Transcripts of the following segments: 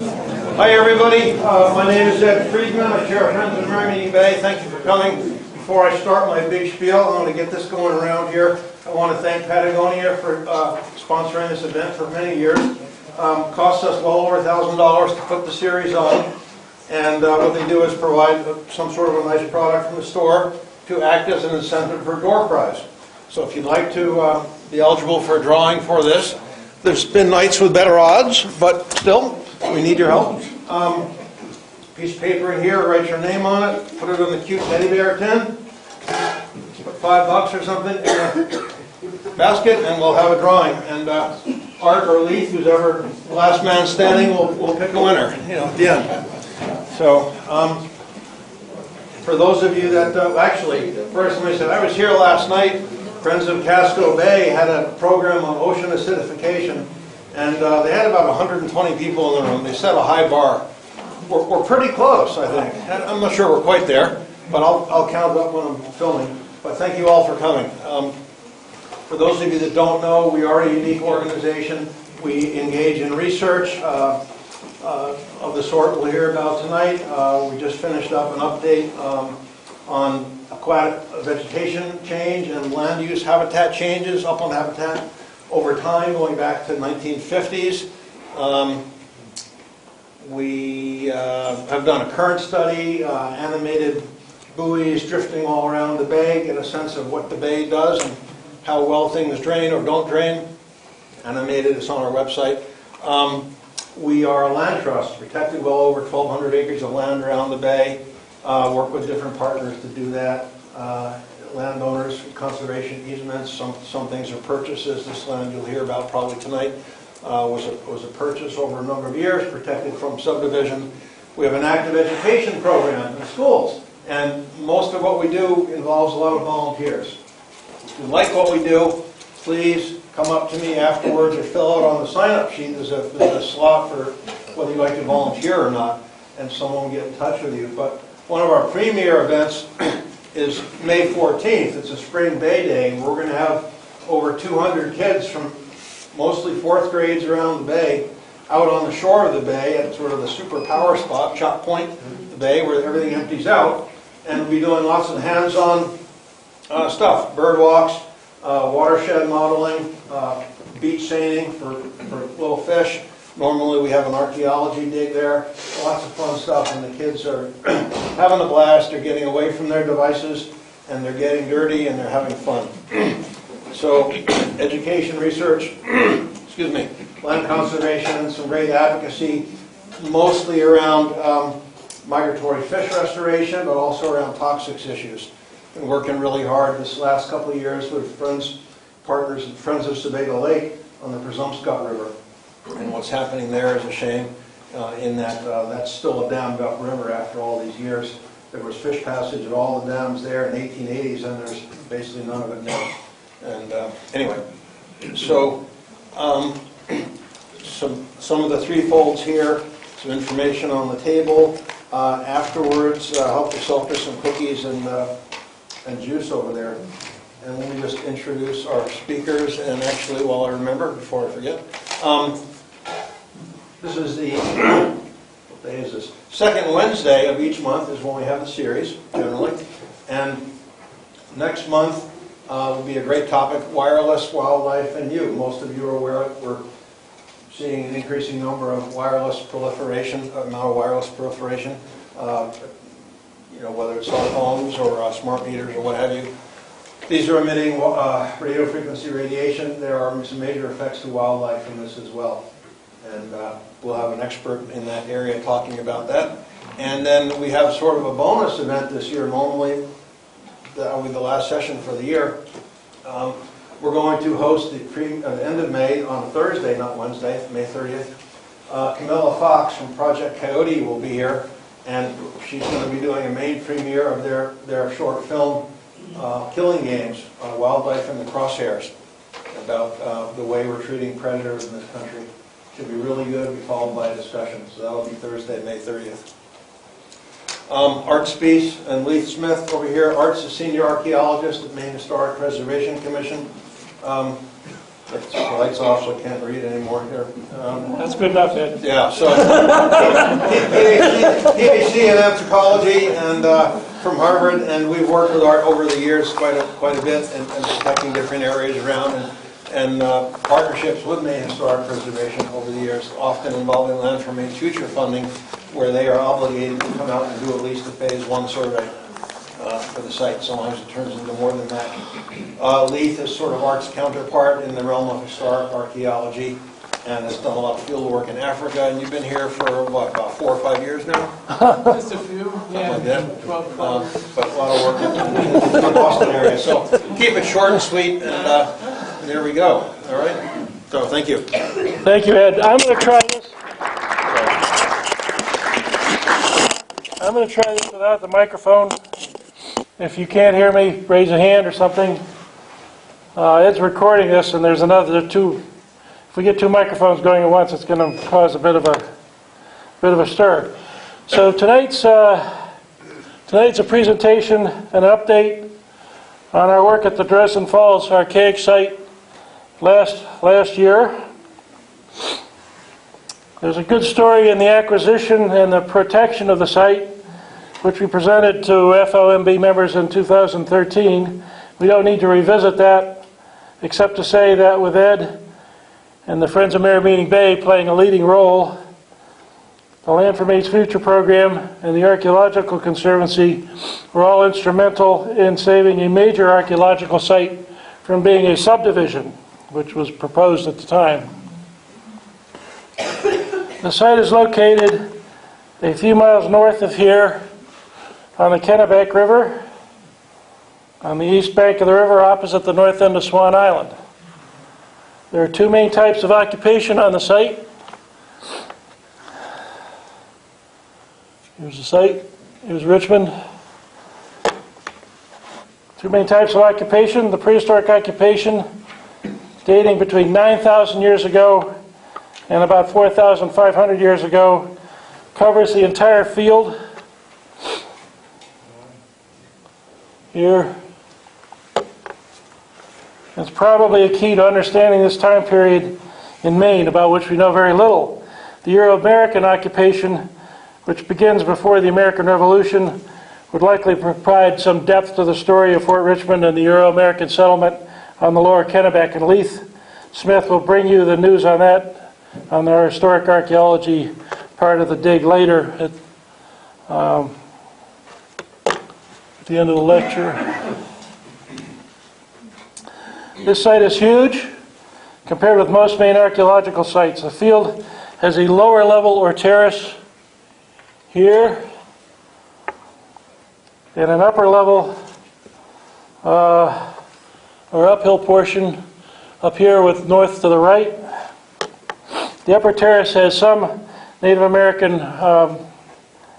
Hi everybody, my name is Ed Friedman. I chair Friends of Mermaid Bay. Thank you for coming. Before I start my big spiel, I want to get this going around here. I want to thank Patagonia for sponsoring this event for many years. Cost us well over $1,000 to put the series on, and what they do is provide some sort of a nice product from the store to act as an incentive for a door prize. So if you'd like to be eligible for a drawing for this, there's been nights with better odds, but still, we need your help. Piece of paper in here, write your name on it, put it on the cute teddy bear tin, put $5 or something in a basket, and we'll have a drawing. And Art or Leith, who's ever the last man standing, will pick a winner, at the end. So, for those of you that, actually, first let me say, I was here last night. Friends of Casco Bay had a program on ocean acidification, and they had about 120 people in the room. They set a high bar. We're pretty close, I think. And I'm not sure we're quite there, but I'll count it up when I'm filming. But thank you all for coming. For those of you that don't know, we are a unique organization. We engage in research of the sort we'll hear about tonight. We just finished up an update on aquatic vegetation change and land use habitat changes, upland habitat over time, going back to the 1950s. We have done a current study, animated buoys drifting all around the bay, get a sense of what the bay does and how well things drain or don't drain. Animated, it's on our website. We are a land trust, protected well over 1,200 acres of land around the bay. Work with different partners to do that. Landowners, conservation easements, some things are purchases. This land you'll hear about probably tonight was a purchase over a number of years, protected from subdivision. We have an active education program in schools, and most of what we do involves a lot of volunteers. If you like what we do, please come up to me afterwards or fill out on the sign-up sheet. There's a slot for whether you like to volunteer or not, and someone will get in touch with you. But one of our premier events is May 14th. It's a spring bay day, and we're going to have over 200 kids from mostly fourth grades around the bay out on the shore of the bay at sort of the super power spot, Chalk Point, the bay, where everything empties out. And we'll be doing lots of hands-on stuff, bird walks, watershed modeling, beach seining for little fish. Normally we have an archaeology dig there, lots of fun stuff, and the kids are having a blast. They're getting away from their devices, and they're getting dirty, and they're having fun. So, education, research, excuse me, land conservation, and some great advocacy, mostly around migratory fish restoration, but also around toxics issues. Been working really hard this last couple of years with partners and Friends of Sebago Lake on the Presumpscot River. And what's happening there is a shame in that that's still a dammed up river after all these years. There was fish passage at all the dams there in the 1880s, and there's basically none of it now. And anyway, so some of the threefolds here, some information on the table. Afterwards, help yourself to some cookies and juice over there. And let me just introduce our speakers, and actually, while I remember, before I forget, this is the, what day is this? Second Wednesday of each month is when we have the series, generally. And next month will be a great topic, wireless, wildlife, and you. Most of you are aware of it. We're seeing an increasing number of wireless proliferation, amount of wireless proliferation, whether it's cell phones or smart meters or what have you. These are emitting radio frequency radiation. There are some major effects to wildlife from this as well. And we'll have an expert in that area talking about that. And then we have sort of a bonus event this year. Normally, that will be the last session for the year. We're going to host the end of May on a Thursday, not Wednesday, May 30th. Camilla Fox from Project Coyote will be here, and she's going to be doing a May premiere of their short film, Killing Games, Wildlife in the Crosshairs, about the way we're treating predators in this country. Should be really good, be followed by a discussion. So that'll be Thursday, May 30th. Art Speece and Leith Smith over here. Art's a senior archaeologist at Maine Historic Preservation Commission. The light's off, so I can't read anymore here. That's good enough, Ed. Yeah, so PhD in anthropology and from Harvard, and we've worked with art over the years quite a bit, and protecting different areas around, and partnerships with Maine Historic Preservation over the years, often involving Land for Maine's future funding, where they are obligated to come out and do at least a phase 1 survey for the site. Sometimes it turns into more than that. Leith is sort of ARC's counterpart in the realm of historic archaeology, and has done a lot of field work in Africa. And you've been here for what, about 4 or 5 years now? Just a few, yeah. Like that. 12 But a lot of work in the Boston area. So keep it short and sweet, and there we go. All right. So thank you. Thank you, Ed. I'm going to try this. I'm going to try this without the microphone. If you can't hear me, raise a hand or something. Ed's recording this, and there's another two. If we get 2 microphones going at once, it's going to cause a bit of a stir. So tonight's a presentation, an update on our work at the Dresden Falls Archaic site last year. There's a good story in the acquisition and the protection of the site, which we presented to FOMB members in 2013. We don't need to revisit that, except to say that with Ed and the Friends of Miramining Bay playing a leading role, the Land for Maine's Future program and the Archaeological Conservancy were all instrumental in saving a major archaeological site from being a subdivision, which was proposed at the time. The site is located a few miles north of here on the Kennebec River, on the east bank of the river opposite the north end of Swan Island. There are 2 main types of occupation on the site. Here's the site. Here's Richmond. 2 main types of occupation. The prehistoric occupation, dating between 9,000 years ago and about 4,500 years ago, covers the entire field. Here. It's probably a key to understanding this time period in Maine, about which we know very little. The Euro-American occupation, which begins before the American Revolution, would likely provide some depth to the story of Fort Richmond and the Euro-American settlement on the lower Kennebec and Leith. Smith will bring you the news on that, on our historic archaeology part of the dig later at the end of the lecture. This site is huge compared with most Maine archaeological sites. The field has a lower level or terrace here and an upper level or uphill portion up here with north to the right. The upper terrace has some Native American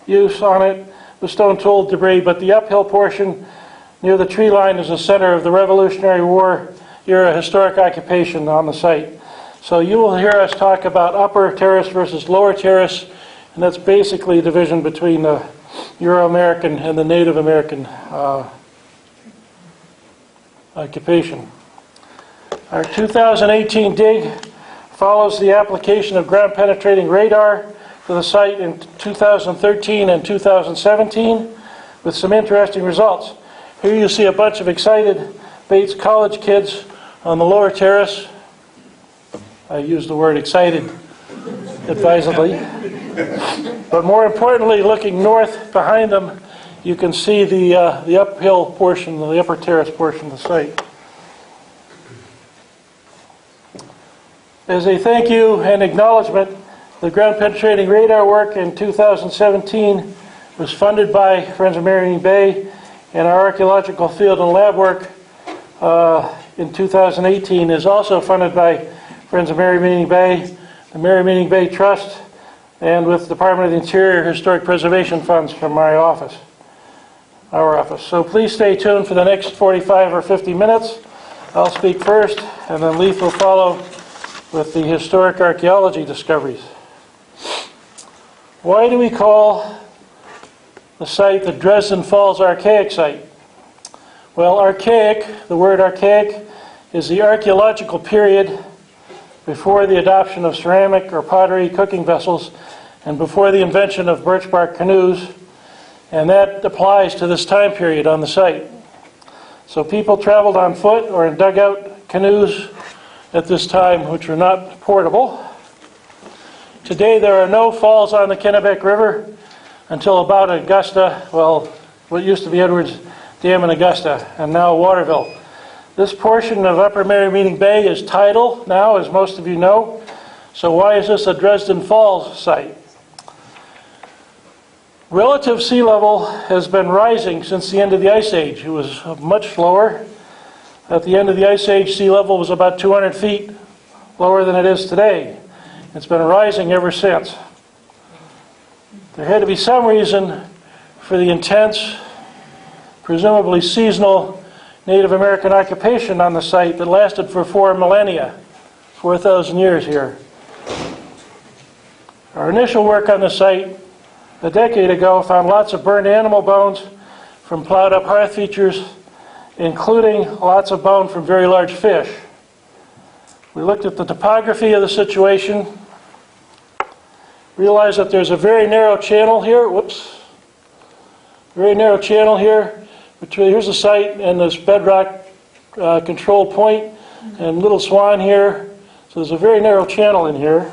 use on it with stone tool debris, but the uphill portion near the tree line is the center of the Revolutionary War era historic occupation on the site. So you will hear us talk about upper terrace versus lower terrace, and that's basically a division between the Euro-American and the Native American occupation. Our 2018 dig follows the application of ground-penetrating radar to the site in 2013 and 2017 with some interesting results. Here you see a bunch of excited Bates College kids on the lower terrace. I use the word excited advisedly. But more importantly, looking north behind them, you can see the uphill portion, the upper terrace portion of the site. As a thank you and acknowledgement, the ground-penetrating radar work in 2017 was funded by Friends of Miramining Bay, and our archaeological field and lab work in 2018 is also funded by Friends of Miramining Bay, the Miramining Bay Trust, and with the Department of the Interior Historic Preservation funds from my office, our office. So please stay tuned for the next 45 or 50 minutes. I'll speak first, and then Leith will follow with the historic archaeology discoveries. Why do we call the site the Dresden Falls Archaic site? Well, archaic, the word archaic, is the archaeological period before the adoption of ceramic or pottery cooking vessels and before the invention of birch bark canoes, and that applies to this time period on the site. So people traveled on foot or in dugout canoes at this time, which were not portable. Today there are no falls on the Kennebec River until about Augusta, well, what used to be Edwards Dam in Augusta, and now Waterville. This portion of Upper Merrymeeting Bay is tidal now, as most of you know. So why is this a Dresden Falls site? Relative sea level has been rising since the end of the Ice Age. It was much lower. At the end of the Ice Age, sea level was about 200 feet lower than it is today. It's been rising ever since. There had to be some reason for the intense, presumably seasonal, Native American occupation on the site that lasted for 4 millennia, 4,000 years here. Our initial work on the site a decade ago found lots of burned animal bones from plowed up hearth features, including lots of bone from very large fish. We looked at the topography of the situation, realized that there's a very narrow channel here, very narrow channel here. Here's the site and this bedrock control point and Little Swan here. So there's a very narrow channel in here.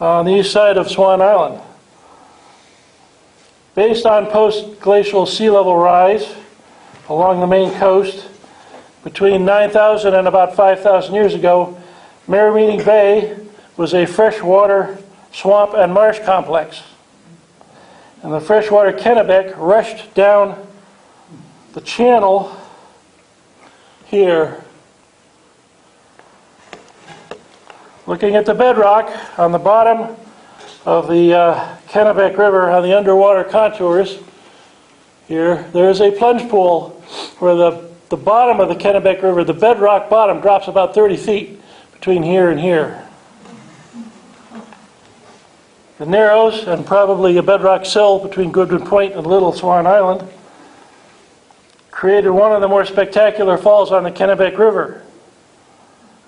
On the east side of Swan Island. Based on post-glacial sea level rise along the main coast, between 9,000 and about 5,000 years ago, Merrymeeting Bay was a freshwater swamp and marsh complex. And the freshwater Kennebec rushed down the channel here. Looking at the bedrock on the bottom of the Kennebec River on the underwater contours here, there is a plunge pool where the bottom of the Kennebec River, the bedrock bottom, drops about 30 feet between here and here. The Narrows, and probably a bedrock sill between Goodwin Point and Little Swan Island, created one of the more spectacular falls on the Kennebec River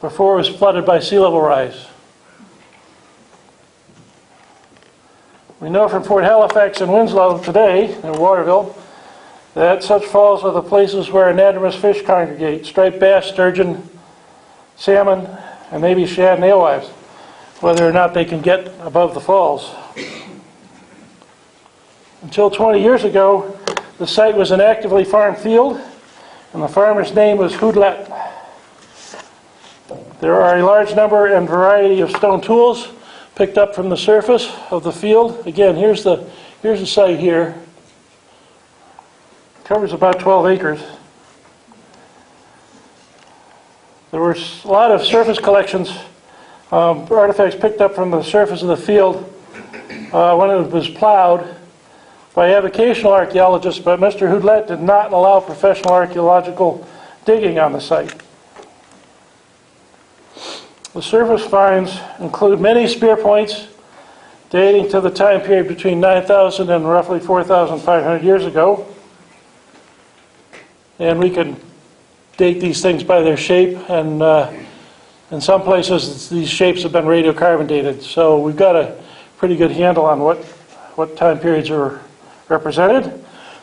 before it was flooded by sea level rise. We know from Fort Halifax and Winslow today, in Waterville, that such falls are the places where anadromous fish congregate: striped bass, sturgeon, salmon, and maybe shad and alewives, whether or not they can get above the falls. Until 20 years ago, the site was an actively farmed field, and the farmer's name was Hoodlet. There are a large number and variety of stone tools picked up from the surface of the field. Again, here's the site here. It covers about 12 acres. There were a lot of surface collections, artifacts picked up from the surface of the field when it was plowed by avocational archaeologists, but Mr. Hoodlet did not allow professional archaeological digging on the site. The surface finds include many spear points dating to the time period between 9,000 and roughly 4,500 years ago. And we can date these things by their shape, and in some places these shapes have been radiocarbon dated. So we've got a pretty good handle on what time periods are represented.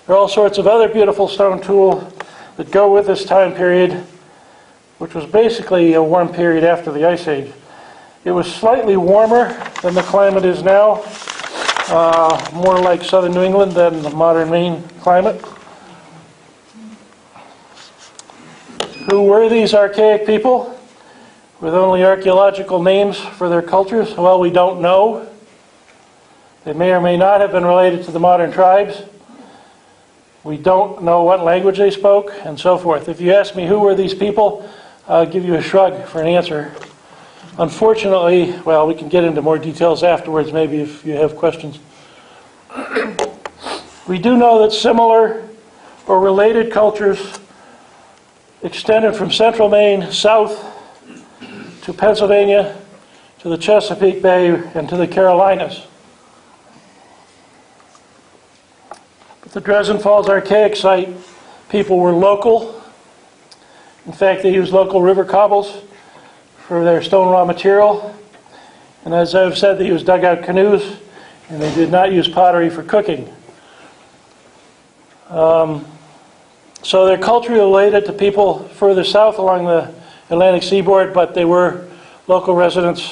There are all sorts of other beautiful stone tools that go with this time period, which was basically a warm period after the Ice Age. It was slightly warmer than the climate is now, more like southern New England than the modern Maine climate. Who were these archaic people with only archaeological names for their cultures? Well, we don't know. They may or may not have been related to the modern tribes. We don't know what language they spoke, and so forth. If you ask me who were these people, I'll give you a shrug for an answer. Unfortunately, well, we can get into more details afterwards, maybe if you have questions. We do know that similar or related cultures extended from central Maine south to Pennsylvania, to the Chesapeake Bay, and to the Carolinas. But the Dresden Falls Archaic site people were local. In fact, they used local river cobbles for their stone raw material. And as I've said, they used dugout canoes, and they did not use pottery for cooking. So they're culturally related to people further south along the Atlantic seaboard, but they were local residents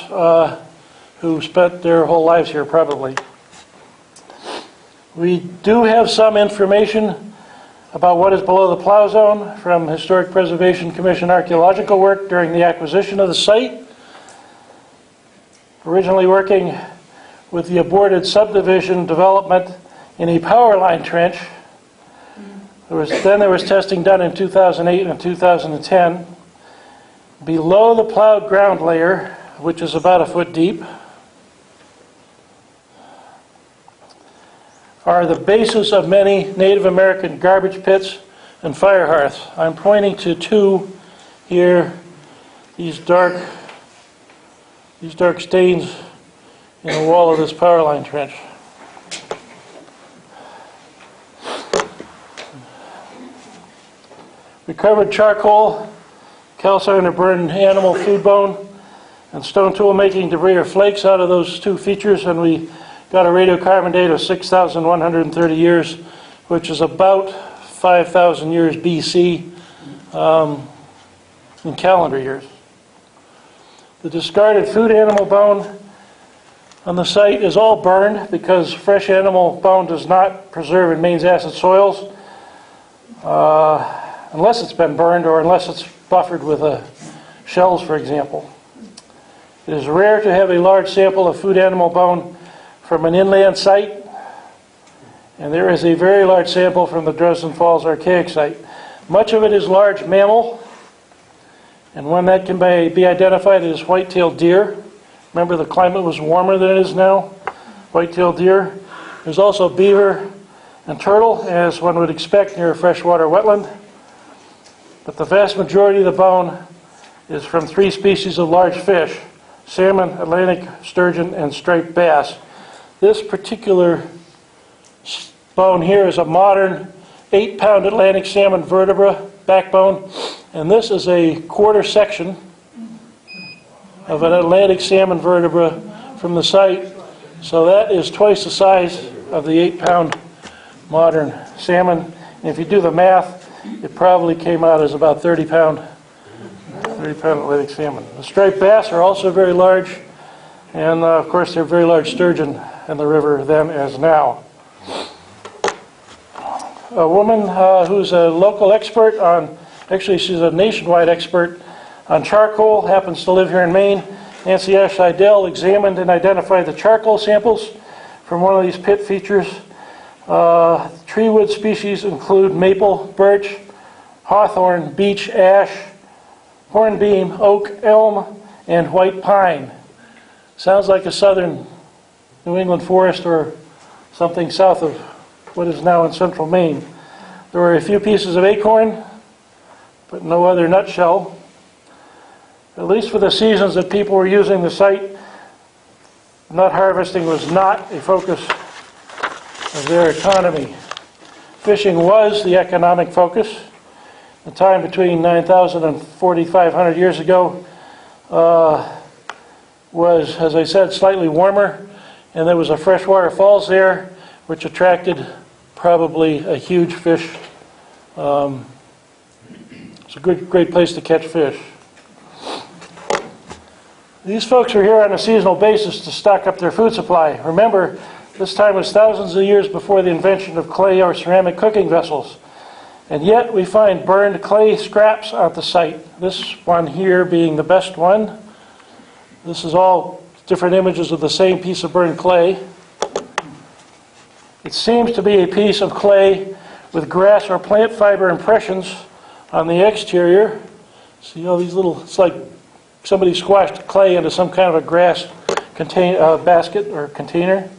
who spent their whole lives here, probably. We do have some information about what is below the plow zone from Historic Preservation Commission archaeological work during the acquisition of the site. Originally working with the aborted subdivision development in a power line trench. There was testing done in 2008 and 2010. Below the plowed ground layer, which is about a foot deep, are the bases of many Native American garbage pits and fire hearths. I'm pointing to two here, these dark stains in the wall of this power line trench. Recovered charcoal, calciner burned animal food bone, and stone tool making debris or flakes out of those two features, and we got a radiocarbon date of 6,130 years, which is about 5,000 years BC in calendar years. The discarded food animal bone on the site is all burned because fresh animal bone does not preserve in mains acid soils unless it's been burned or unless it's buffered with shells, for example. It is rare to have a large sample of food animal bone from an inland site, and there is a very large sample from the Dresden Falls Archaic site. Much of it is large mammal, and one that can be identified as white-tailed deer. Remember, the climate was warmer than it is now. White-tailed deer. There's also beaver and turtle, as one would expect near a freshwater wetland. But the vast majority of the bone is from three species of large fish: salmon, Atlantic sturgeon, and striped bass. This particular bone here is a modern 8-pound Atlantic salmon vertebra backbone, and this is a quarter section of an Atlantic salmon vertebra from the site. So that is twice the size of the 8-pound modern salmon. And if you do the math, it probably came out as about 30-pound Atlantic salmon. The striped bass are also very large, and of course they're very large sturgeon in the river then as now. A woman who's a local expert on, actually she's a nationwide expert on charcoal, happens to live here in Maine. Nancy Ash Seidel examined and identified the charcoal samples from one of these pit features. Tree wood species include maple, birch, hawthorn, beech, ash, hornbeam, oak, elm, and white pine. Sounds like a southern New England forest or something south of what is now in central Maine. There were a few pieces of acorn, but no other nutshell. At least for the seasons that people were using the site, nut harvesting was not a focus of their economy. Fishing was the economic focus. The time between 9,000 and 4,500 years ago was, as I said, slightly warmer, and there was a freshwater falls there, which attracted probably a huge fish. It's a great place to catch fish. These folks are here on a seasonal basis to stock up their food supply. Remember, this time was thousands of years before the invention of clay or ceramic cooking vessels. And yet we find burned clay scraps at the site. This one here being the best one. This is all different images of the same piece of burned clay. It seems to be a piece of clay with grass or plant fiber impressions on the exterior. See all these little, it's like somebody squashed clay into some kind of a grass basket or container.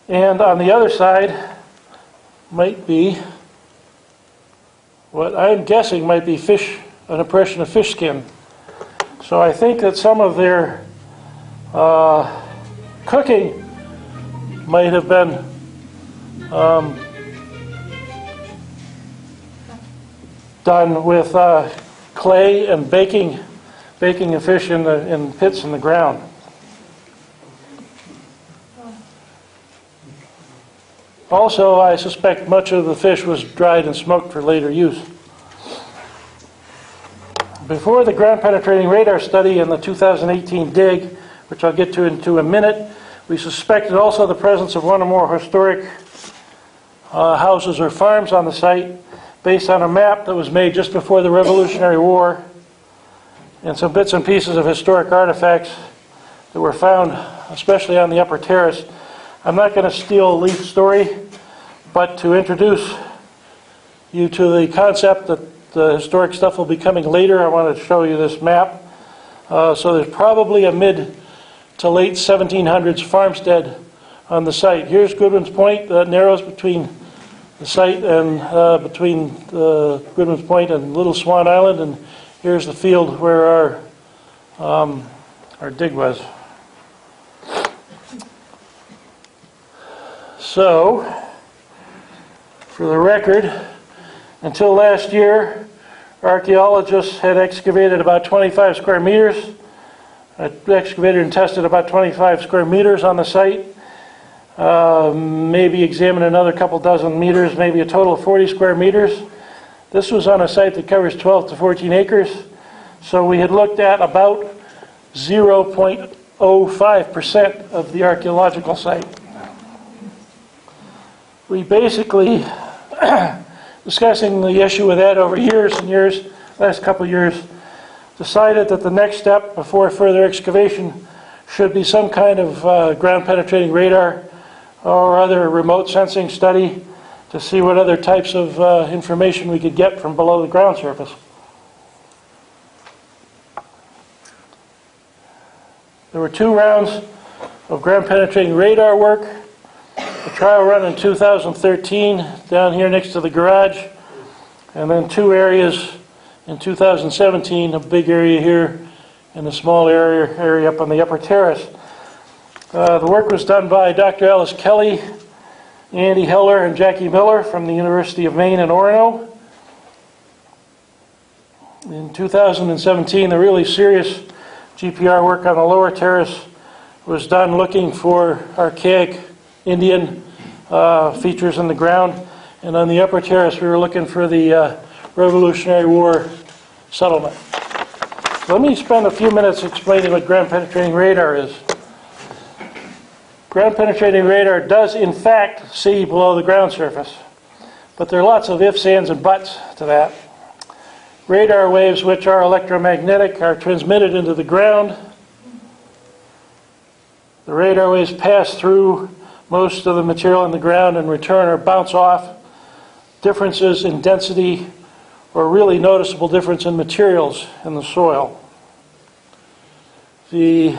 And on the other side might be what I'm guessing might be fish, an impression of fish skin. So I think that some of their cooking might have been done with clay and baking the fish in pits in the ground. Also, I suspect much of the fish was dried and smoked for later use. Before the ground penetrating radar study and the 2018 dig, which I'll get to into a minute, we suspected also the presence of one or more historic houses or farms on the site based on a map that was made just before the Revolutionary War and some bits and pieces of historic artifacts that were found, especially on the upper terrace. I'm not going to steal Leif's story, but to introduce you to the concept that the historic stuff will be coming later, I want to show you this map. So there's probably a mid to late 1700s farmstead on the site. Here's Goodwin's Point that narrows between the site and Goodwin's Point and Little Swan Island, and here's the field where our dig was. So, for the record, until last year, archaeologists had excavated about 25 square meters. Excavated and tested about 25 square meters on the site. Maybe examined another couple dozen meters, maybe a total of 40 square meters. This was on a site that covers 12 to 14 acres. So we had looked at about 0.05% of the archaeological site. We basically, discussing the issue with Ed over years and years, last couple of years, decided that the next step before further excavation should be some kind of ground penetrating radar or other remote sensing study to see what other types of information we could get from below the ground surface. There were 2 rounds of ground penetrating radar work. A trial run in 2013 down here next to the garage, and then 2 areas in 2017, a big area here and a small area up on the upper terrace. The work was done by Dr. Alice Kelly, Andy Heller, and Jackie Miller from the University of Maine in Orono. In 2017, the really serious GPR work on the lower terrace was done looking for archaic Indian features in the ground, and on the upper terrace we were looking for the Revolutionary War settlement. So let me spend a few minutes explaining what ground penetrating radar is. Ground penetrating radar does in fact see below the ground surface, but there are lots of ifs, ands, and buts to that. Radar waves, which are electromagnetic, are transmitted into the ground. The radar waves pass through most of the material in the ground and return or bounce off. Differences in density or really noticeable difference in materials in the soil. The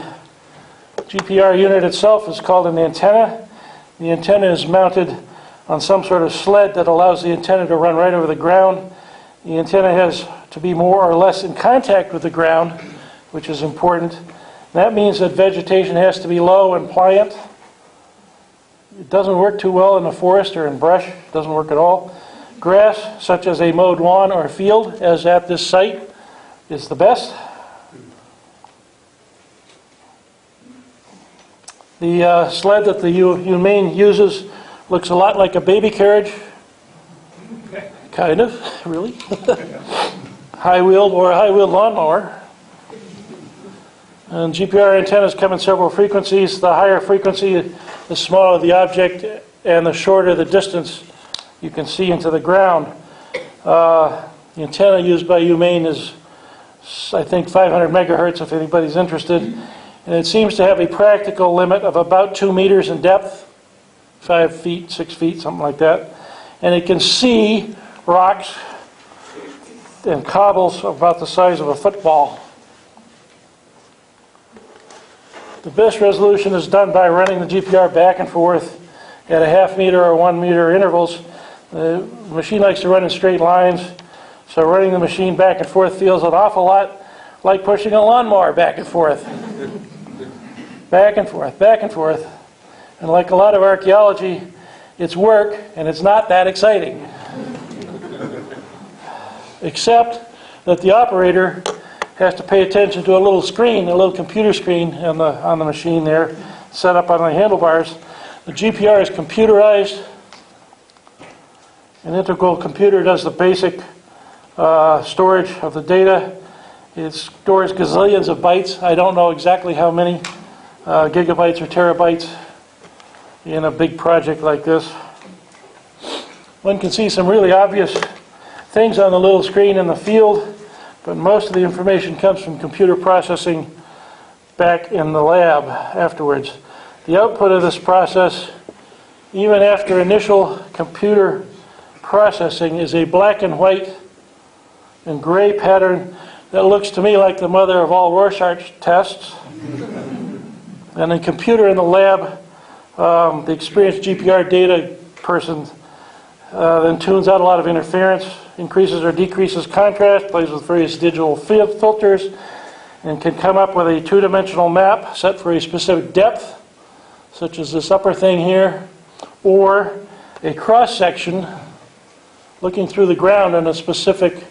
GPR unit itself is called an antenna. The antenna is mounted on some sort of sled that allows the antenna to run right over the ground. The antenna has to be more or less in contact with the ground, which is important. That means that vegetation has to be low and pliant. It doesn't work too well in the forest or in brush. It doesn't work at all. Grass, such as a mowed lawn or field, as at this site, is the best. The sled that the humane uses looks a lot like a baby carriage. Kind of, really. High-wheeled or a high-wheeled lawnmower. And GPR antennas come in several frequencies. The higher frequency, the smaller the object, and the shorter the distance you can see into the ground. The antenna used by Humane is, I think, 500 megahertz, if anybody's interested. And it seems to have a practical limit of about 2 meters in depth, 5 feet, 6 feet, something like that. And it can see rocks and cobbles about the size of a football. The best resolution is done by running the GPR back and forth at a half meter or 1 meter intervals. The machine likes to run in straight lines, so running the machine back and forth feels an awful lot like pushing a lawnmower back and forth. Back and forth, back and forth. And like a lot of archaeology, it's work and it's not that exciting. except that the operator has to pay attention to a little screen, a little computer screen on the machine there, set up on the handlebars. The GPR is computerized. An integral computer does the basic storage of the data. It stores gazillions of bytes. I don't know exactly how many gigabytes or terabytes in a big project like this. One can see some really obvious things on the little screen in the field, but most of the information comes from computer processing back in the lab afterwards. The output of this process, even after initial computer processing, is a black and white and gray pattern that looks to me like the mother of all Rorschach tests. And the computer in the lab, the experienced GPR data person then tunes out a lot of interference, increases or decreases contrast, plays with various digital filters, and can come up with a two-dimensional map set for a specific depth, such as this upper thing here, or a cross-section looking through the ground on a specific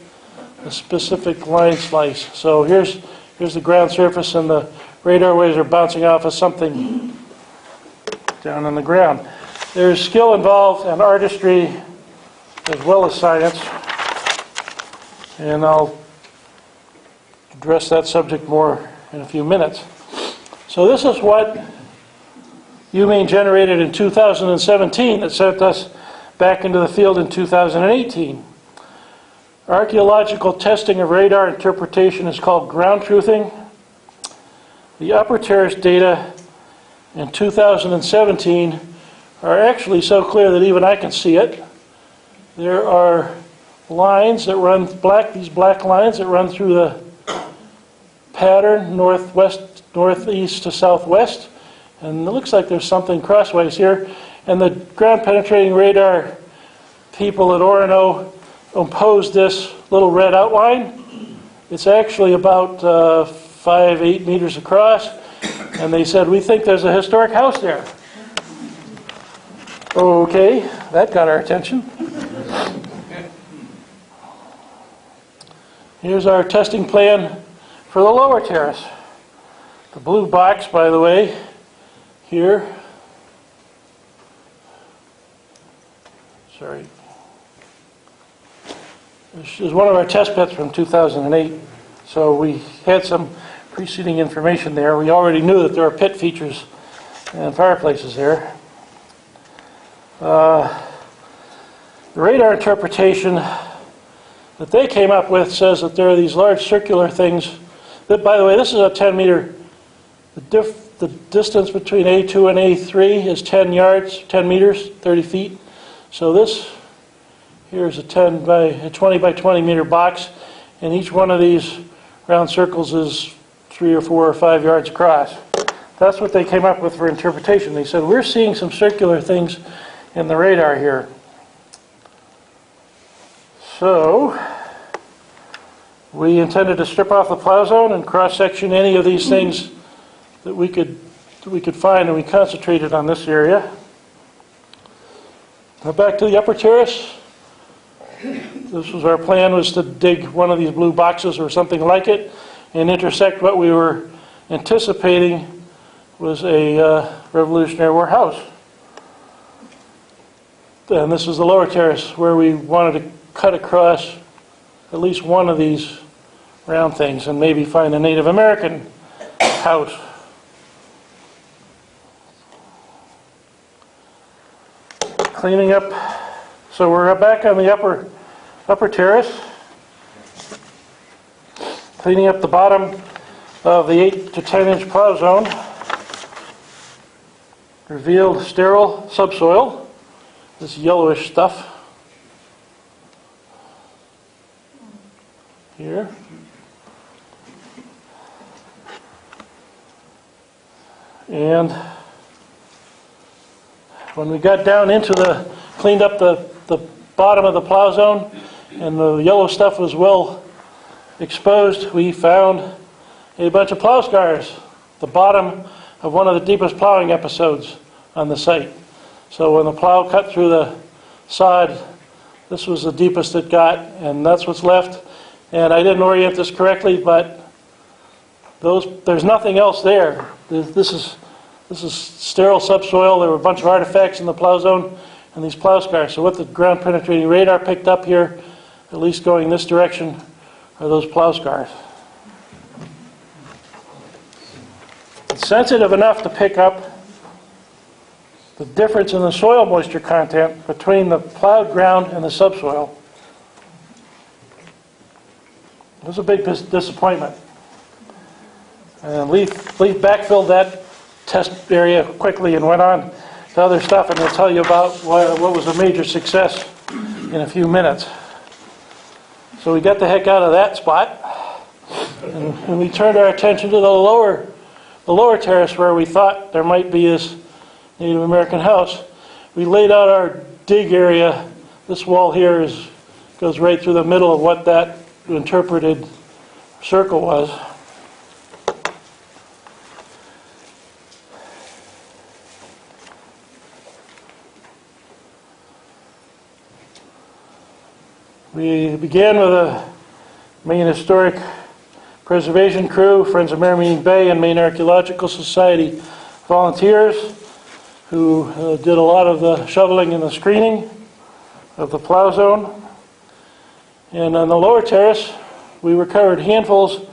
line slice. So here's the ground surface, and the radar waves are bouncing off of something down on the ground. There's skill involved and artistry as well as science, and I'll address that subject more in a few minutes. So this is what UMaine generated in 2017 that sent us back into the field in 2018. Archaeological testing of radar interpretation is called ground truthing. The upper terrace data in 2017 are actually so clear that even I can see it. There are lines that run these black lines that run through the pattern northwest, northeast to southwest, and it looks like there's something crossways here. And the ground penetrating radar people at Orono imposed this little red outline. It's actually about 5-8 meters across, and they said, we think there's a historic house there. Okay, that got our attention. Here's our testing plan for the lower terrace. The blue box, by the way, here. Sorry. This is one of our test pits from 2008. So we had some preceding information there. We already knew that there are pit features and fireplaces there. The radar interpretation that they came up with says that there are these large circular things that, by the way, this is a 10 meter, the distance between A2 and A3 is 10 yards, 10 meters, 30 feet. So this here is a 20 by 20 meter box, and each one of these round circles is 3 or 4 or 5 yards across. That's what they came up with for interpretation. They said, we're seeing some circular things in the radar here. So we intended to strip off the plow zone and cross-section any of these things that we could find, and we concentrated on this area. Now back to the upper terrace. This was our plan, was to dig one of these blue boxes or something like it and intersect what we were anticipating was a Revolutionary War house. And this is the lower terrace where we wanted to cut across at least one of these round things and maybe find a Native American house. Cleaning up, so we're back on the upper terrace, cleaning up the bottom of the 8 to 10 inch plow zone. Revealed sterile subsoil, this yellowish stuff here. And when we got down into cleaned up the bottom of the plow zone and the yellow stuff was well exposed, we found a bunch of plow scars, the bottom of one of the deepest plowing episodes on the site. So when the plow cut through the sod, This was the deepest it got, and that's what's left. And I didn't orient this correctly, but there's nothing else there. This is sterile subsoil. There were a bunch of artifacts in the plow zone and these plow scars. So what the ground penetrating radar picked up here, at least going this direction, are those plow scars. It's sensitive enough to pick up the difference in the soil moisture content between the plowed ground and the subsoil. It was a big disappointment. And Leaf backfilled that test area quickly and went on to other stuff, and he'll tell you about what was a major success in a few minutes. So we got the heck out of that spot, and we turned our attention to the lower terrace where we thought there might be this Native American house. We laid out our dig area. This wall here goes right through the middle of what that interpreted circle was. We began with a Maine Historic Preservation crew, Friends of Merrimack Bay and Maine Archaeological Society volunteers who did a lot of the shoveling and the screening of the plow zone. And on the lower terrace, we recovered handfuls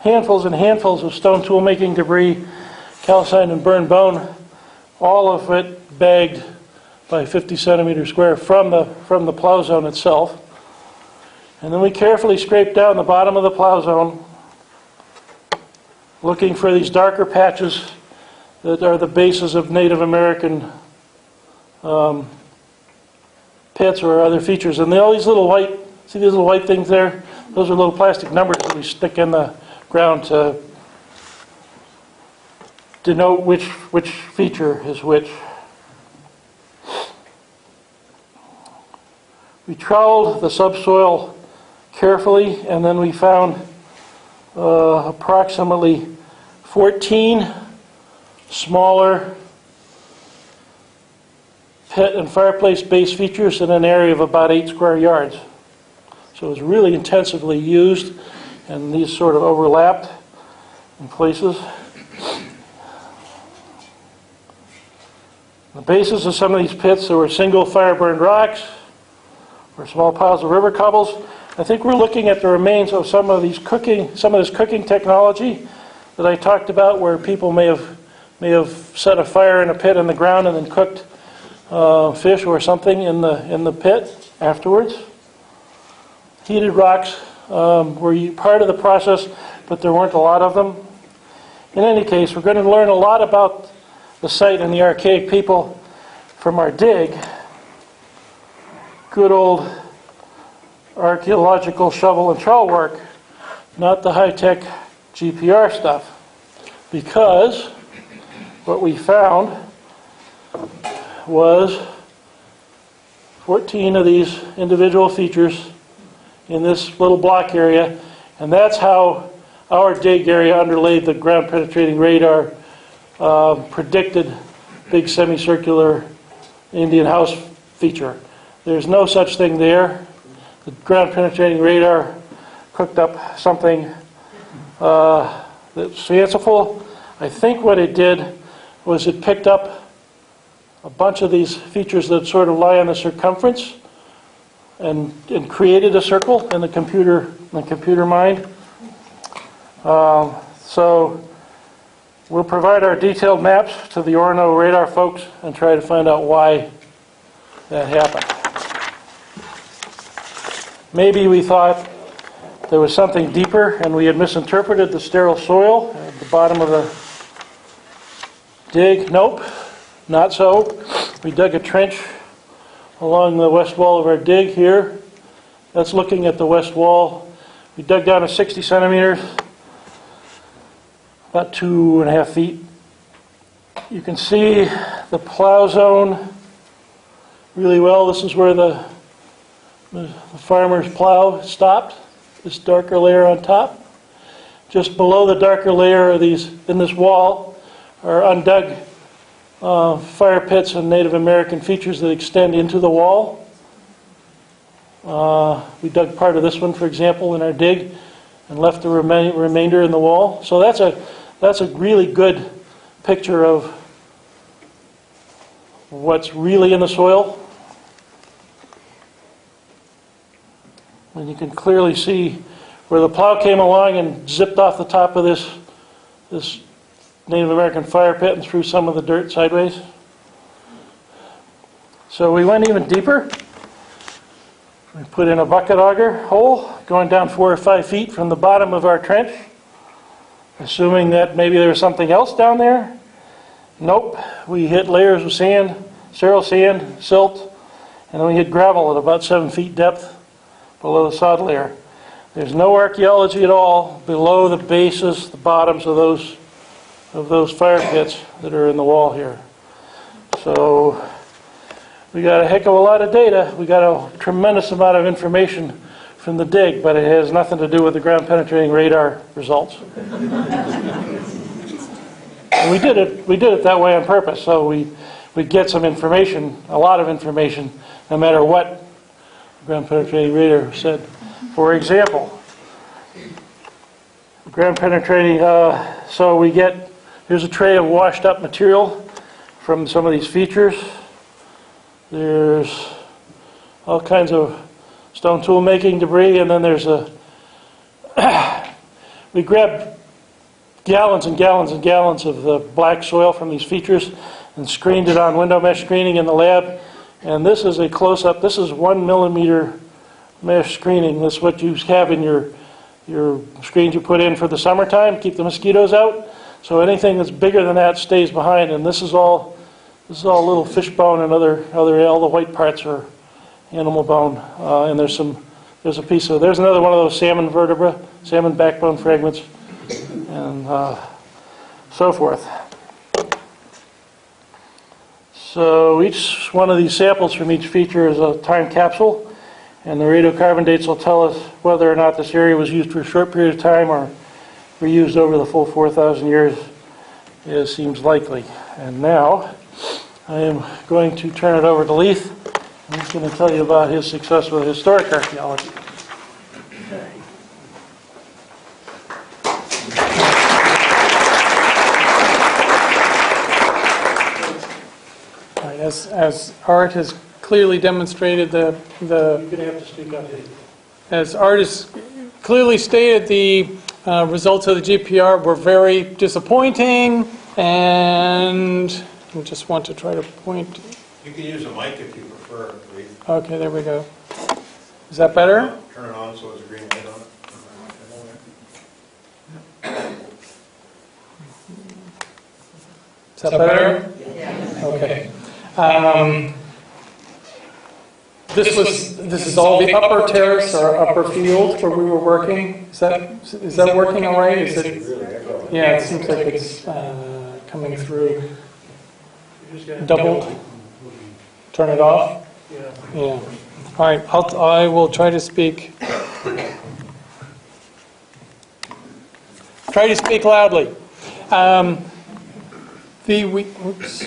and handfuls of stone tool making debris, calcined and burned bone, all of it bagged by 50 centimeters square from the plow zone itself. And then we carefully scraped down the bottom of the plow zone, looking for these darker patches that are the bases of Native American pits or other features. And all these little white, see these little white things there? Those are little plastic numbers that we stick in the ground to denote which feature is which. We troweled the subsoil carefully, and then we found approximately 14 smaller pit and fireplace base features in an area of about 8 square yards. So it was really intensively used, and these sort of overlapped in places. The bases of some of these pits, there were single fire-burned rocks or small piles of river cobbles. I think we're looking at the remains of some of this cooking technology that I talked about, where people may have set a fire in a pit in the ground and then cooked fish or something in the pit afterwards. Heated rocks were part of the process, but there weren't a lot of them. In any case, we're going to learn a lot about the site and the archaic people from our dig. Good old archaeological shovel and trowel work, not the high-tech GPR stuff, because what we found was 14 of these individual features in this little block area, and that's how our dig area underlaid the ground penetrating radar predicted big semicircular Indian house feature. There's no such thing there. The ground penetrating radar cooked up something that's fanciful. I think what it did was it picked up a bunch of these features that sort of lie on the circumference and created a circle in the computer mind. So we'll provide our detailed maps to the Orono radar folks and try to find out why that happened. Maybe we thought there was something deeper and we had misinterpreted the sterile soil at the bottom of the dig. Nope, not so. We dug a trench along the west wall of our dig here. That's looking at the west wall. We dug down to 60 centimeters, about 2.5 feet. You can see the plow zone really well. This is where the farmer's plow stopped, this darker layer on top. Just below the darker layer of these, in this wall, are undug fire pits and Native American features that extend into the wall. We dug part of this one, for example, in our dig, and left the remainder in the wall. So that's a really good picture of what's really in the soil. And you can clearly see where the plow came along and zipped off the top of this Native American fire pit and threw some of the dirt sideways. So we went even deeper. We put in a bucket auger hole going down 4 or 5 feet from the bottom of our trench, assuming that maybe there was something else down there. Nope. We hit layers of sand, sterile sand, silt, and then we hit gravel at about 7 feet depth below the sod layer. There's no archaeology at all below the bases, the bottoms of those fire pits that are in the wall here. So we got a heck of a lot of data. We got a tremendous amount of information from the dig, but it has nothing to do with the ground penetrating radar results. And we did it that way on purpose, so we get some information, a lot of information, no matter what the ground penetrating radar said. For example, ground penetrating, so we get, here's a tray of washed up material from some of these features. There's all kinds of stone tool making debris, and then there's we grabbed gallons and gallons and gallons of the black soil from these features and screened it on window mesh screening in the lab. And this is a close-up. This is 1 millimeter mesh screening. This is what you have in your screens you put in for the summertime, keep the mosquitoes out. So anything that's bigger than that stays behind, and this is all little fish bone and other all the white parts are animal bone. And there's a piece of, there's another one of those salmon vertebra, salmon backbone fragments, and so forth. So each one of these samples from each feature is a time capsule, and the radiocarbon dates will tell us whether or not this area was used for a short period of time or reused over the full 4,000 years, as seems likely. And now I am going to turn it over to Leith, and he's going to tell you about his success with historic archaeology. As Art has clearly demonstrated, You're going to have to speak up. as Art has clearly stated, the results of the GPR were very disappointing, and I just want to try to point. You can use a mic if you prefer, Leith. Okay, there we go. Is that better? Turn it on so there's a green light on it. Is that better? Yeah. Okay. This is all the upper terrace or upper field where we were working. Is that working all right? Is it? Yeah, it seems like it's coming through. Doubled. Turn it off. Yeah. All right. I will try to speak. Try to speak loudly. Oops.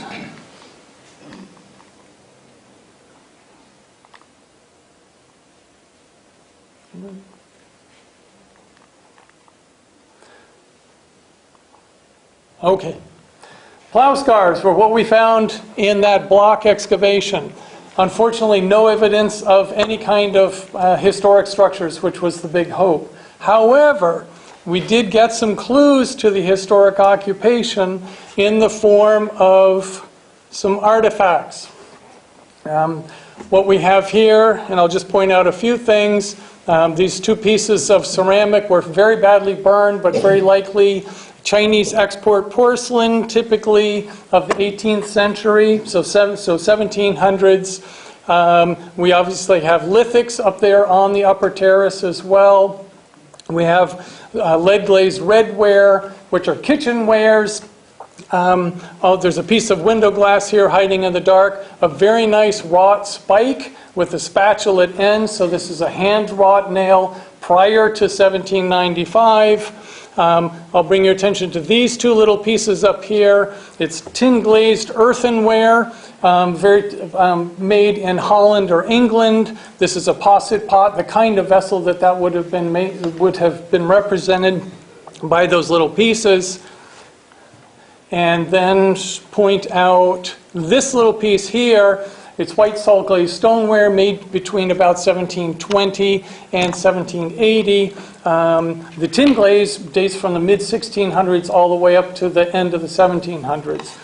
Okay. Plow scars were what we found in that block excavation. Unfortunately, no evidence of any kind of historic structures, which was the big hope. However, we did get some clues to the historic occupation in the form of some artifacts. What we have here, and I'll just point out a few things, these two pieces of ceramic were very badly burned, but very likely Chinese export porcelain, typically of the 18th century, so 1700s. We obviously have lithics up there on the upper terrace as well. We have lead glazed redware, which are kitchenwares. There's a piece of window glass here hiding in the dark. A very nice wrought spike with a spatulate end. So this is a hand wrought nail prior to 1795. I'll bring your attention to these two little pieces up here. It's tin glazed earthenware, made in Holland or England. This is a posset pot, the kind of vessel that would have been represented by those little pieces. And then point out this little piece here. It's white salt glazed stoneware made between about 1720 and 1780. The tin glaze dates from the mid-1600s all the way up to the end of the 1700s.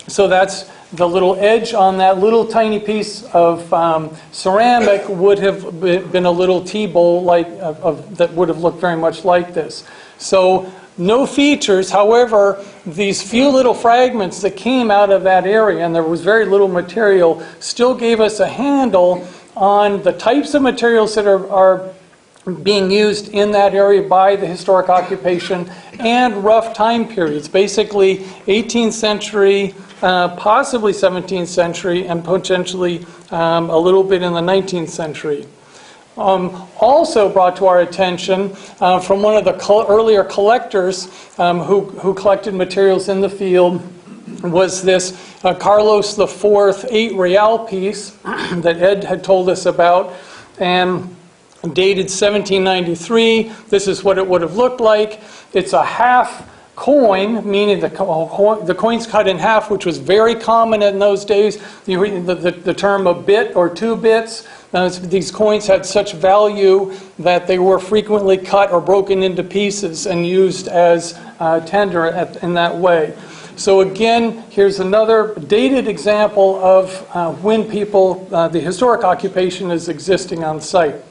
So that's the little edge on that little tiny piece of ceramic would have been a little tea bowl that would have looked very much like this. So no features, however, these few little fragments that came out of that area, and there was very little material, still gave us a handle on the types of materials that are being used in that area by the historic occupation and rough time periods, basically 18th century, possibly 17th century, and potentially a little bit in the 19th century. Also brought to our attention from one of the earlier collectors who collected materials in the field was this Carlos IV 8 real piece that Ed had told us about, and dated 1793. This is what it would have looked like. It's a half coin, meaning the coin's cut in half, which was very common in those days. The term a bit or 2 bits. These coins had such value that they were frequently cut or broken into pieces and used as tender in that way. So again, here's another dated example of when the historic occupation is existing on site.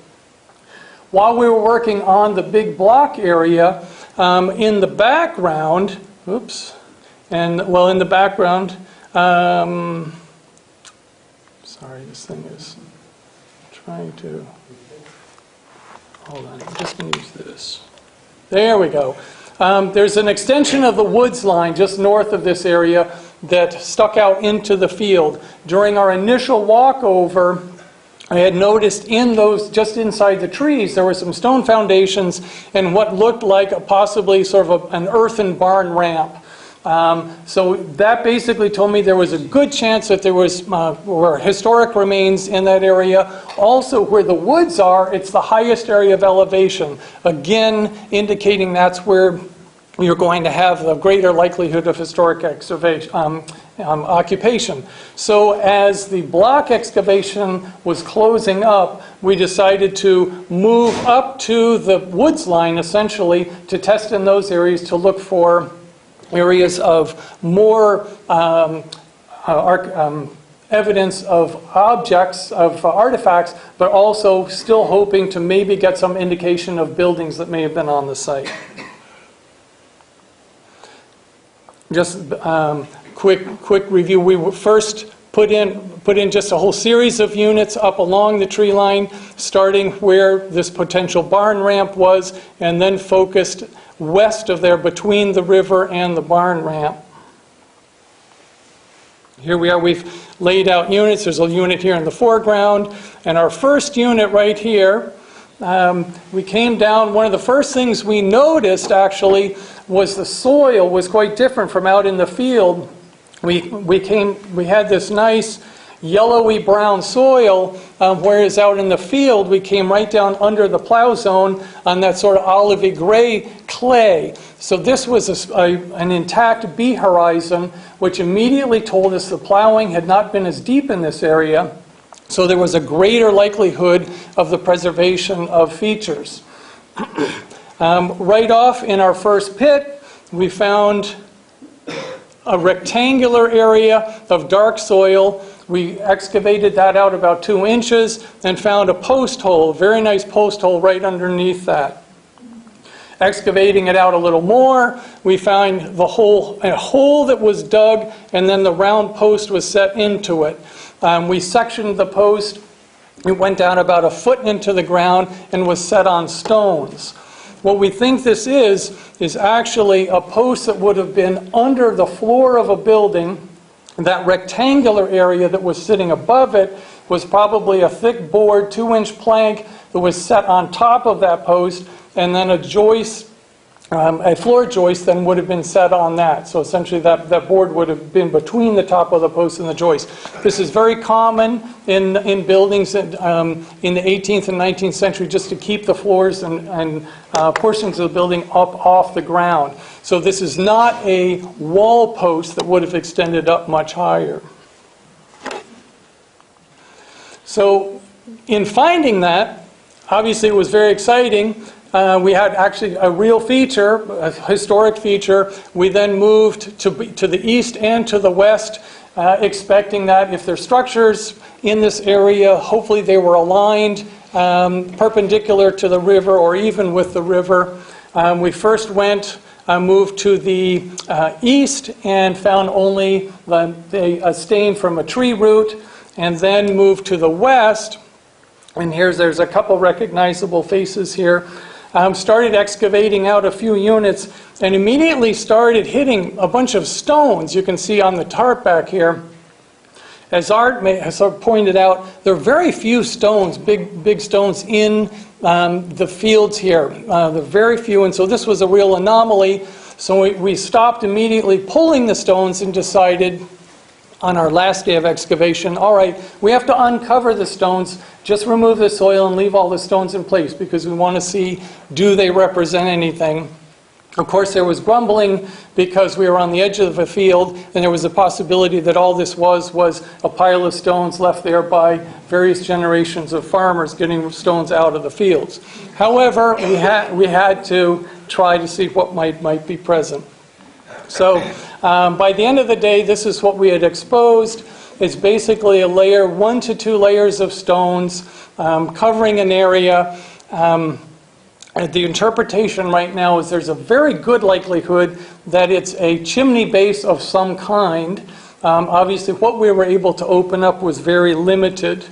While we were working on the big block area, in the background, in the background, sorry, this thing is trying to, hold on, I'm just going to use this. There we go. There's an extension of the woods line just north of this area that stuck out into the field. During our initial walkover, I had noticed in those, just inside the trees, there were some stone foundations and what looked like possibly sort of an earthen barn ramp. So that basically told me there was a good chance that there were historic remains in that area. Also, where the woods are, it's the highest area of elevation. Again, indicating that's where you're going to have the greater likelihood of historic occupation. So as the block excavation was closing up, we decided to move up to the woods line, essentially, to test in those areas to look for areas of more evidence of objects, of artifacts, but also still hoping to maybe get some indication of buildings that may have been on the site. Just quick review. We first put in just a whole series of units up along the tree line, starting where this potential barn ramp was, and then focused west of there between the river and the barn ramp. Here we are. We've laid out units. There's a unit here in the foreground, and our first unit right here. We came down. One of the first things we noticed actually was the soil was quite different from out in the field. We had this nice yellowy brown soil, whereas out in the field we came right down under the plow zone on that sort of olivey gray clay. So this was an intact B horizon, which immediately told us the plowing had not been as deep in this area, so there was a greater likelihood of the preservation of features. Right off in our first pit, we found a rectangular area of dark soil. We excavated that out about 2 inches and found a post hole, a very nice post hole right underneath that. Excavating it out a little more, we found a hole that was dug, and then the round post was set into it. We sectioned the post. It went down about 1 foot into the ground and was set on stones. What we think this is actually a post that would have been under the floor of a building. That rectangular area that was sitting above it was probably a thick board, 2-inch plank that was set on top of that post, and then a joist a floor joist then would have been set on that. So essentially that board would have been between the top of the post and the joist. This is very common in buildings in the 18th and 19th century, just to keep the floors and portions of the building up off the ground. So this is not a wall post that would have extended up much higher. So in finding that, obviously it was very exciting. We had actually a real feature, a historic feature. We then moved to the east and to the west, expecting that if there's structures in this area, hopefully they were aligned perpendicular to the river or even with the river. We first moved to the east and found only a stain from a tree root, and then moved to the west. And there's a couple recognizable faces here. Started excavating out a few units and immediately started hitting a bunch of stones. You can see on the tarp back here. As Art has pointed out, there are very few stones, big stones in the fields here. There are very few, and so this was a real anomaly. So we stopped immediately pulling the stones and decided on our last day of excavation, all right, we have to uncover the stones, just remove the soil and leave all the stones in place because we want to see, do they represent anything? Of course, there was grumbling because we were on the edge of a field, and there was a possibility that all this was a pile of stones left there by various generations of farmers getting stones out of the fields. However, we had to try to see what might be present. So by the end of the day, this is what we had exposed. It's basically a layer, 1 to 2 layers of stones covering an area. The interpretation right now is there's a very good likelihood that it's a chimney base of some kind. Obviously, what we were able to open up was very limited.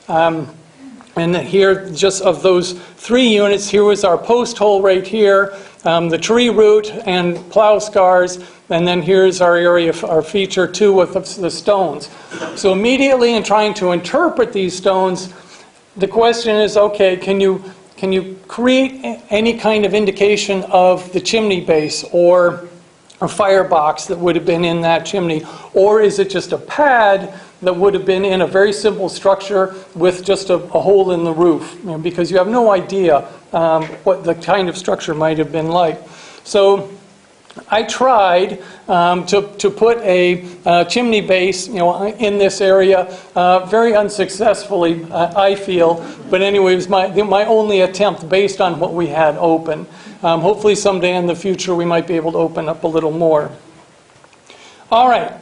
And here, just of those 3 units, here was our post hole right here, the tree root and plow scars, and then here's our area, our feature 2 with the stones. So immediately in trying to interpret these stones, the question is, okay, can you create any kind of indication of the chimney base or a firebox that would have been in that chimney? Or is it just a pad that would have been in a very simple structure with just a hole in the roof? You know, because you have no idea what the kind of structure might have been like. So I tried to put a chimney base, in this area, very unsuccessfully, I feel. But anyway, it was my only attempt based on what we had open. Hopefully someday in the future we might be able to open up a little more. All right.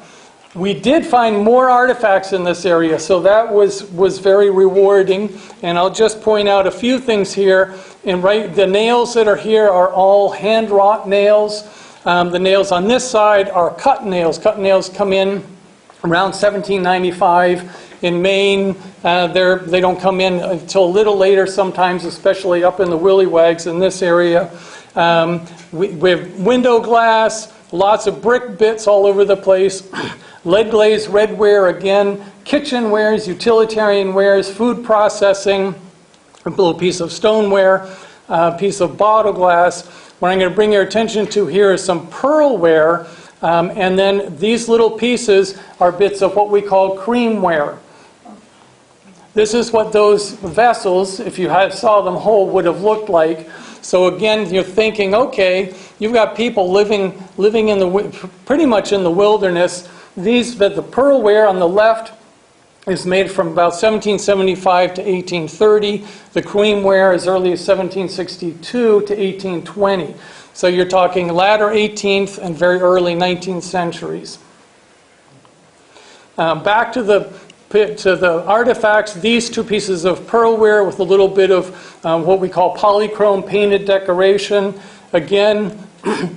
We did find more artifacts in this area, so that was very rewarding. And I'll just point out a few things here. And the nails that are here are all hand-wrought nails. The nails on this side are cut nails. Cut nails come in around 1795 in Maine. They don't come in until a little later sometimes, especially up in the willywags in this area. We have window glass, lots of brick bits all over the place. Lead glazed redware again, kitchen wares, utilitarian wares, food processing, a little piece of stoneware, a piece of bottle glass. What I'm going to bring your attention to here is some pearlware, and then these little pieces are bits of what we call creamware. This is what those vessels, if you saw them whole, would have looked like. So again, you're thinking, okay, you've got people living in pretty much in the wilderness. The pearlware on the left is made from about 1775 to 1830. The creamware as early as 1762 to 1820. So you're talking latter 18th and very early 19th centuries. Back to the artifacts, these 2 pieces of pearlware with a little bit of what we call polychrome painted decoration. Again,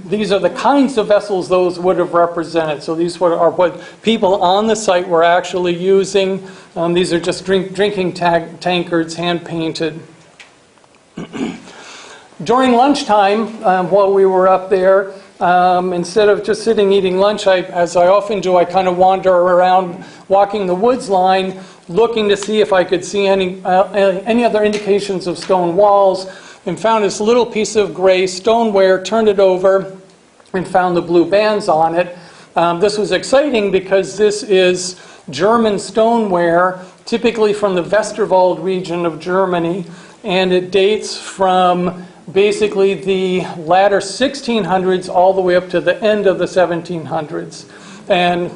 these are the kinds of vessels those would have represented. So these are what people on the site were actually using. These are just drinking tankards, hand-painted. During lunchtime, while we were up there, instead of just sitting eating lunch, as I often do, I kind of wander around walking the woods line, looking to see if I could see any other indications of stone walls. and found this little piece of gray stoneware, turned it over, and found the blue bands on it. This was exciting because this is German stoneware, typically from the Westerwald region of Germany, and it dates from basically the latter 1600s all the way up to the end of the 1700s. And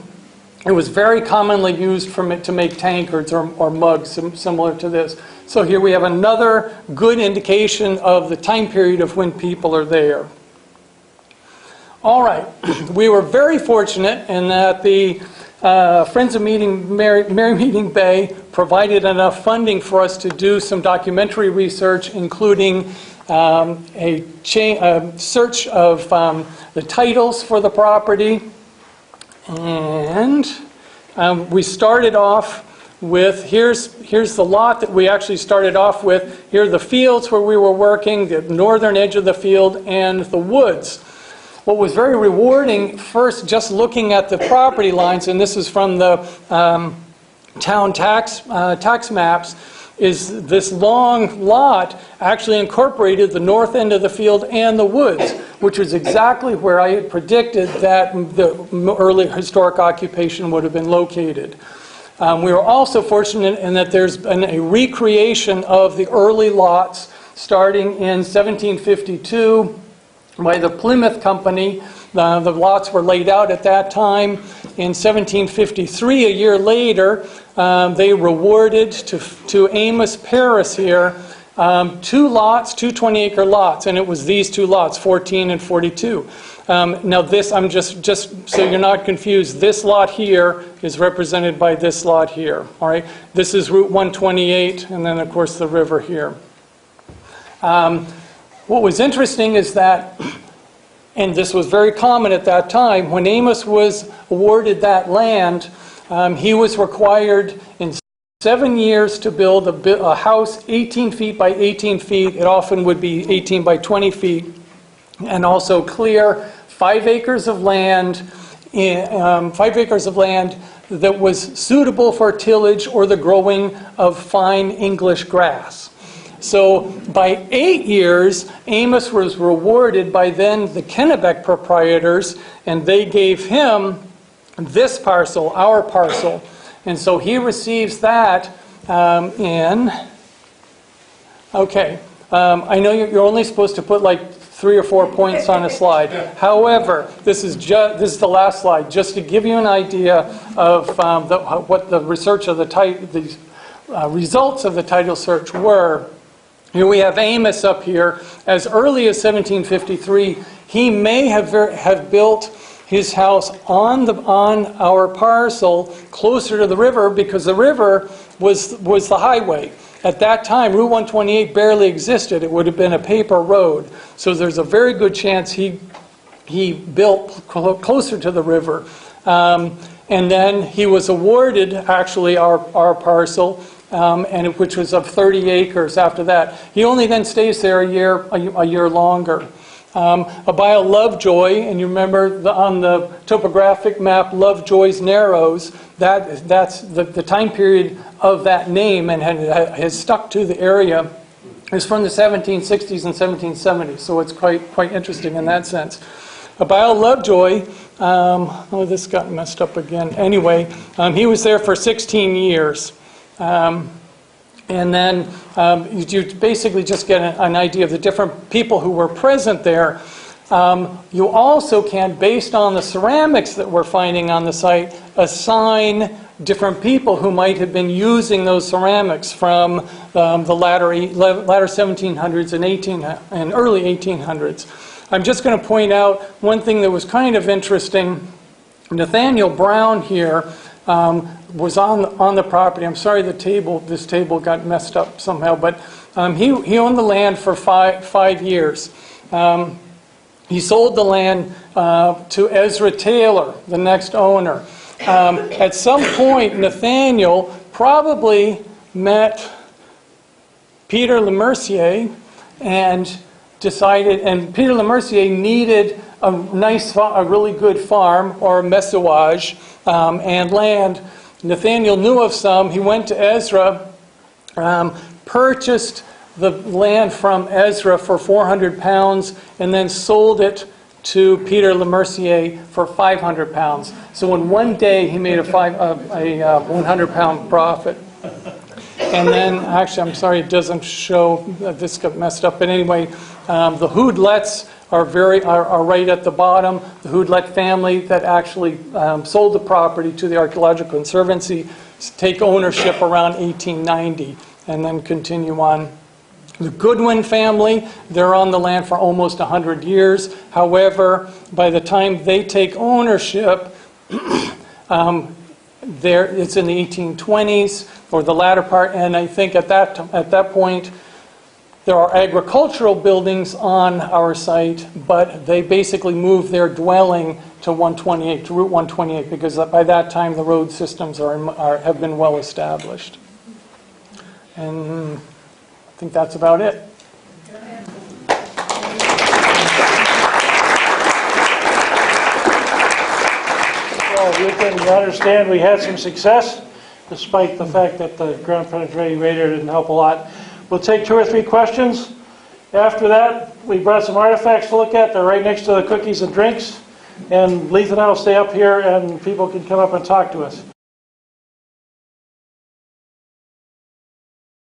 it was very commonly used to make tankards or mugs similar to this. So here we have another good indication of the time period of when people are there. All right, we were very fortunate in that the Friends of Merry Meeting Bay provided enough funding for us to do some documentary research, including a search of the titles for the property. And we started off with, here's the lot that we actually started off with. Here are the fields where we were working, the northern edge of the field, and the woods. What was very rewarding, first, just looking at the property lines, and this is from the town tax maps, is this long lot actually incorporated the north end of the field and the woods, which was exactly where I had predicted that the early historic occupation would have been located. We were also fortunate in that there's been a recreation of the early lots starting in 1752 by the Plymouth Company. The lots were laid out at that time. In 1753, a year later, they rewarded to Amos Paris here 2 lots, 2 20-acre lots, and it was these 2 lots, 14 and 42. Now this, I'm just so you're not confused, this lot here is represented by this lot here. All right, this is Route 128, and then of course the river here. What was interesting is that, and this was very common at that time, when Amos was awarded that land, he was required in 7 years to build a house 18 feet by 18 feet. It often would be 18 by 20 feet, and also clear 5 acres of land, 5 acres of land that was suitable for tillage or the growing of fine English grass. So by 8 years, Amos was rewarded by then the Kennebec proprietors, and they gave him this parcel, our parcel. And so he receives that okay, I know you're only supposed to put like 3 or 4 points on a slide. However, this is the last slide, just to give you an idea of what the research of the results of the title search were. Here we have Amos up here. As early as 1753, he may have built his house on our parcel closer to the river, because the river was the highway. At that time, Route 128 barely existed. It would have been a paper road. So there's a very good chance he built closer to the river. And then he was awarded, actually, our parcel, which was of 30 acres after that. He only then stays there a year longer. Abile Lovejoy, and you remember on the topographic map, Lovejoy's Narrows, that's the time period of that name and has stuck to the area, is from the 1760s and 1770s, so it's quite interesting in that sense. Abile Lovejoy, oh, this got messed up again. Anyway, he was there for 16 years. And then you basically just get an idea of the different people who were present there. You also can, based on the ceramics that we're finding on the site, assign different people who might have been using those ceramics from the latter 1700s and early 1800s. I'm just going to point out one thing that was kind of interesting. Nathaniel Brown here was on the property. I'm sorry this table got messed up somehow, but he owned the land for five years. He sold the land to Ezra Taylor, the next owner. At some point, Nathaniel probably met Peter Lemercier and decided, and Peter Lemercier needed a really good farm or messuage and land. Nathaniel knew of some. He went to Ezra, purchased the land from Ezra for 400 pounds and then sold it to Peter Lemercier for 500 pounds. So in one day, he made a 100-pound profit. And then, actually, I'm sorry, it doesn't show, this got messed up, but anyway, the Hoodlets are right at the bottom. The Hoodlet family that actually sold the property to the Archaeological Conservancy take ownership around 1890 and then continue on. The Goodwin family, they're on the land for almost 100 years. However, by the time they take ownership, it's in the 1820s or the latter part, and I think at that point there are agricultural buildings on our site, but they basically moved their dwelling to Route 128, because by that time the road systems have been well established. And I think that's about it. Well, you can understand we had some success, despite the fact that the ground penetrating radar didn't help a lot. We'll take 2 or 3 questions. After that, we brought some artifacts to look at. They're right next to the cookies and drinks. And Leith and I will stay up here, and people can come up and talk to us.